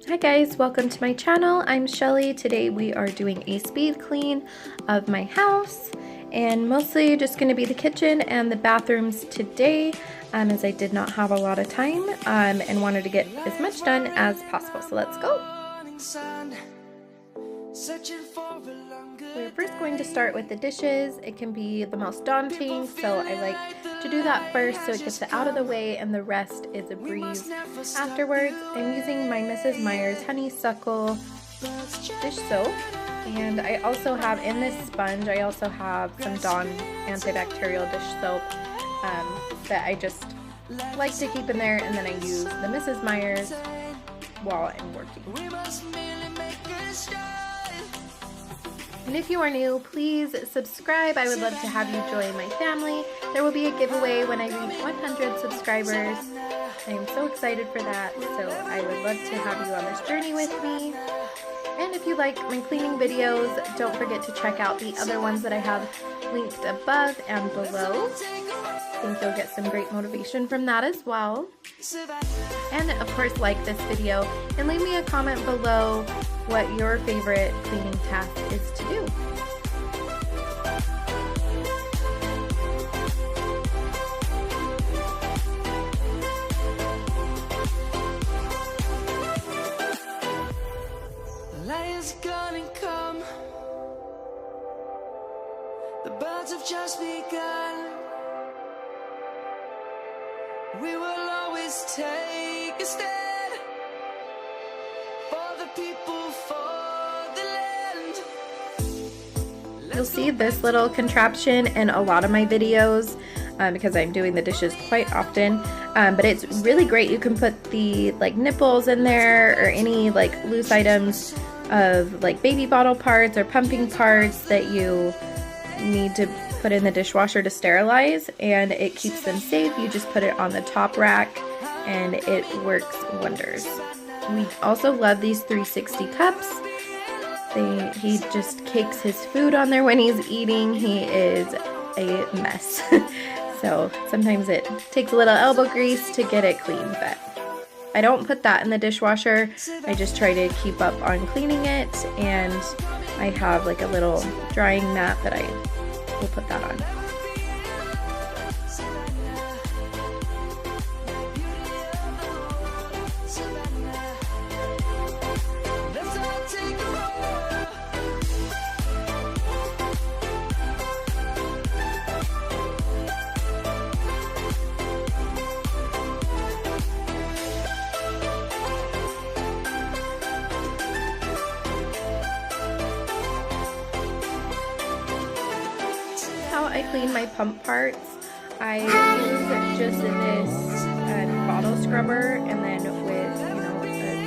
Hi guys, welcome to my channel. I'm Shelly. Today we are doing a speed clean of my house and mostly just going to be the kitchen and the bathrooms today as I did not have a lot of time and wanted to get as much done as possible. So let's go. We're first going to start with the dishes. It can be the most daunting, so I like to do that first so it gets it out of the way and the rest is a breeze afterwards. I'm using my Mrs. Meyer's Honeysuckle dish soap, and I also have in this sponge, I also have some Dawn antibacterial dish soap that I just like to keep in there, and then I use the Mrs. Meyer's while I'm working. And if you are new, please subscribe. I would love to have you join my family. There will be a giveaway when I reach 100 subscribers. I am so excited for that, so I would love to have you on this journey with me. And if you like my cleaning videos, don't forget to check out the other ones that I have linked above and below. I think you'll get some great motivation from that as well. And of course, like this video and leave me a comment below what your favorite cleaning task is to do. The light is gonna come. The birds have just begun. We will always take a stand for the people, for the land. You'll see this little contraption in a lot of my videos because I'm doing the dishes quite often, but it's really great. You can put the nipples in there or any loose items of baby bottle parts or pumping parts that you need to put in the dishwasher to sterilize, and it keeps them safe. You just put it on the top rack and it works wonders. We also love these 360 cups. He just cakes his food on there when he's eating. He is a mess. So sometimes it takes a little elbow grease to get it clean, but I don't put that in the dishwasher. I just try to keep up on cleaning it, and I have a little drying mat that I will put that on. I clean my pump parts. I use just this bottle scrubber and then with a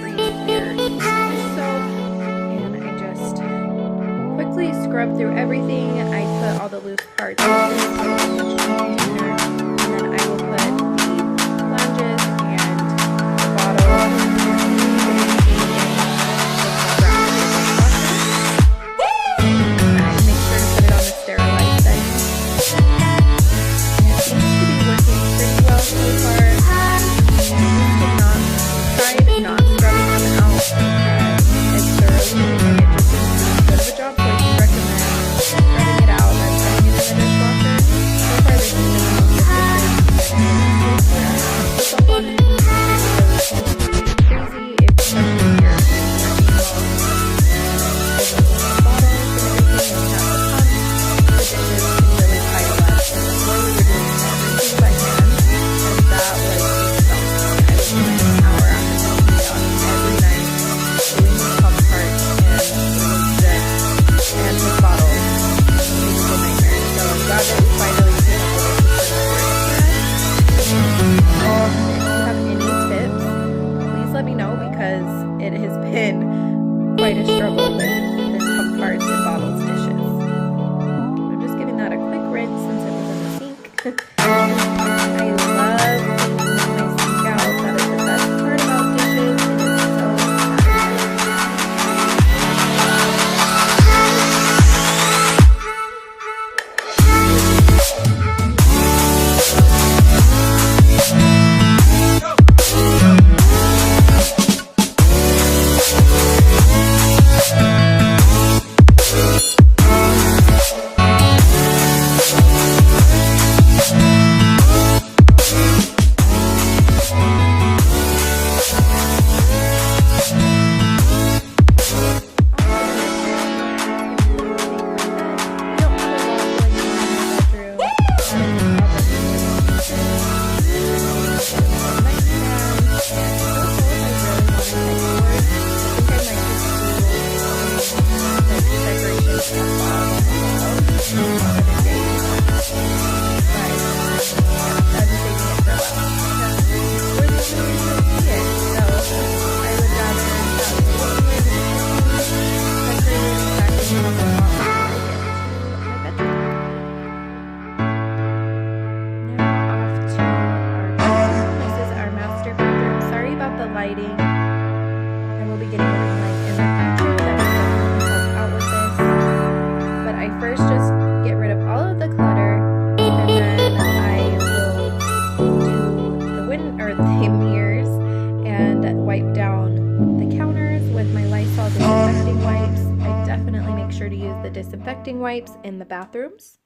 free dish soap, and I just quickly scrub through everything. I put all the loose parts in the container, and then I will put the lunges and the bottle so far this is lighting. I will be getting a ring light in the future that will definitely help out with this. But I first just get rid of all of the clutter, and then I will do the mirrors and wipe down the counters with my Lysol disinfecting wipes. I definitely make sure to use the disinfecting wipes in the bathrooms.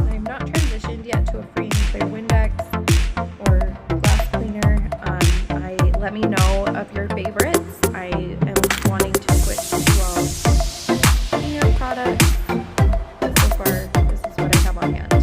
I'm not transitioned yet to a free and clear Windex or glass cleaner. Let me know of your favorites. I am wanting to switch to all cleaner products. So far, this is what I have on hand.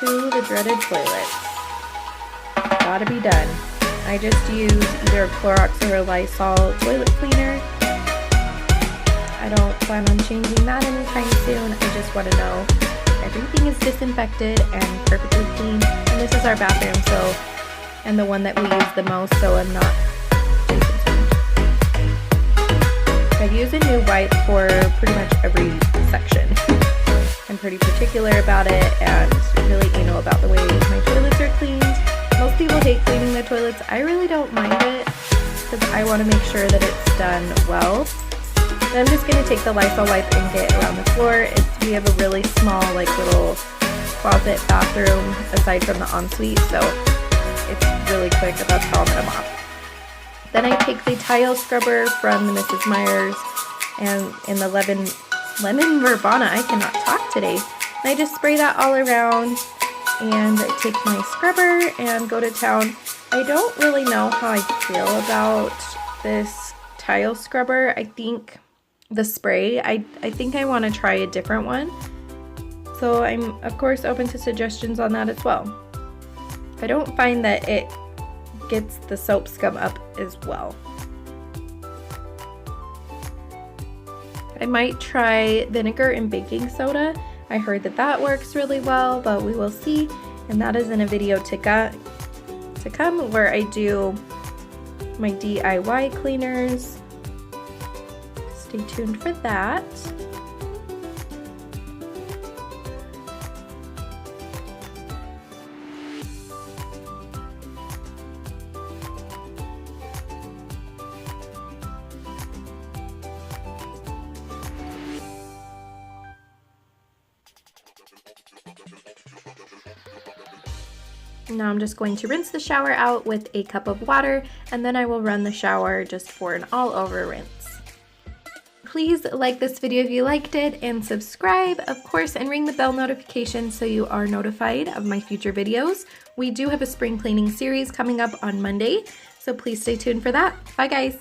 The dreaded toilet. Gotta be done. I just use either a Clorox or a Lysol toilet cleaner. I don't plan on changing that anytime soon. I just want to know everything is disinfected and perfectly clean. And this is our bathroom, and the one that we use the most, so I'm not too concerned. I've used a new wipe for pretty much every section. I'm pretty particular about it and really anal about the way my toilets are cleaned. Most people hate cleaning their toilets. I really don't mind it because I want to make sure that it's done well. Then I'm just going to take the Lysol wipe and get around the floor. We have a really small little closet bathroom aside from the ensuite, so it's really quick. That's how I'm going to mop. Then I take the tile scrubber from the Mrs. Meyer's and in the lemon verbena. I cannot talk today. And I just spray that all around and I take my scrubber and go to town. I don't really know how I feel about this tile scrubber. I think the spray, I think I want to try a different one. So I'm of course open to suggestions on that as well. I don't find that it gets the soap scum up as well. I might try vinegar and baking soda. I heard that that works really well, but we will see. And that is in a video to come where I do my DIY cleaners. Stay tuned for that. Now I'm just going to rinse the shower out with a cup of water, and then I will run the shower just for an all-over rinse. Please like this video if you liked it, and subscribe, of course, and ring the bell notification so you are notified of my future videos. We do have a spring cleaning series coming up on Monday, So please stay tuned for that. Bye guys.